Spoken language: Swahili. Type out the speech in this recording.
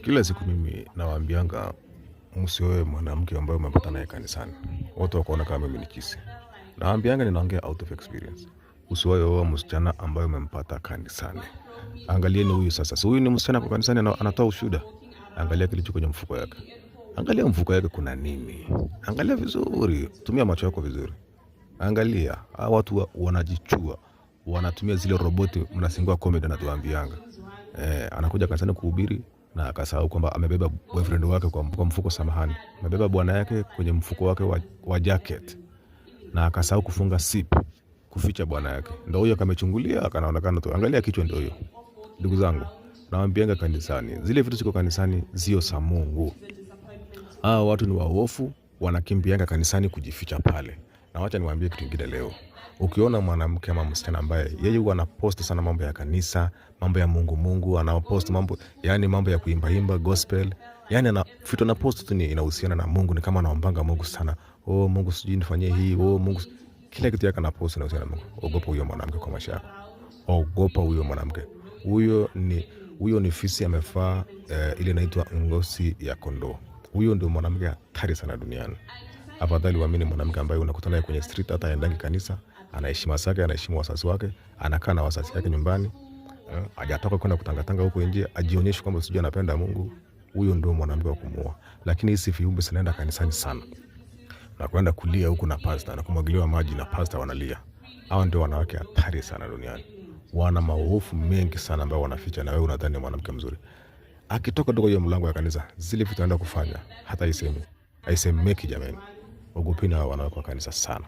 Kila siku mimi nawaambianga msioe mwanamke ambaye umepata naye kanisani. Watu wakaona kama mimi ni kisi. Nawaambianga ninaongea out of experience. Usiwahi msichana ambaye umempata kanisani. Angalieni huyu sasa. Si huyu ni msichana kwa kanisani anatoa ushuhuda. Angalia kilicho kwenye mfuko yake. Angalia mfuko yake kuna nini. Angalia vizuri. Tumia macho yako vizuri. Angalia. Hawa watu wanajichua. Wanatumia zile roboti mnasingua comedy na tuambianga. Anakuja kanisani kuhubiri na akasahau kwamba amebeba boyfriend wake kwa mfuko, samahani. Amebeba bwana yake kwenye mfuko wake wa jacket. Na akasahau kufunga zip kuficha bwana yake. Ndio huyo kamechungulia akanaonekana tu. Angalia kichwa ndio huyo. Ndugu zangu, nawaambianga kanisani, zile vitu ziko kanisani sio za Mungu. Watu ni waofu, wanakimbianga kanisani kujificha pale. Na wacha niwaambie kitu kingine leo. Ukiona mwanamke ama msichana ambaye yeye huwa anapost sana mambo ya kanisa, mambo ya Mungu, anapost mambo, yani mambo ya kuimba gospel, yani vitu na post tu ni inahusiana na Mungu, ni kama anaombanga Mungu sana. Mungu sijui nifanyie hii, Mungu, kila kitu yake anapost inahusiana na Mungu. Ogopa huyo mwanamke kwa maisha yako. Ogopa huyo mwanamke. Huyo ni fisi amefaa ile inaitwa ngozi ya kondoo. Huyo ndio mwanamke hatari sana duniani. Afadhali uamini mwanamke ambaye unakutana naye kwenye street, hata aendangi kanisa, anaheshima zake, anaheshimu wazazi wake, anakaa na wazazi wake nyumbani, hajatoka kwenda kutangatanga huko nje, ajionyeshe kwamba sijui anapenda Mungu. Huyo ndio mwanamke wa kumuoa. Lakini hizi viumbe zinaenda kanisani sana na kwenda kulia huko na pastor na kumwagiliwa maji na pastor wanalia. Hao ndio wanawake hatari sana duniani. Wana maovu mengi sana ambao wanaficha, na wewe unadhani mwanamke mzuri. Akitoka ndio hiyo mlango ya kanisa, zile vitu anaenda kufanya hata haisemeki jamani. Ogopeni hao wanawake wa kanisa sana.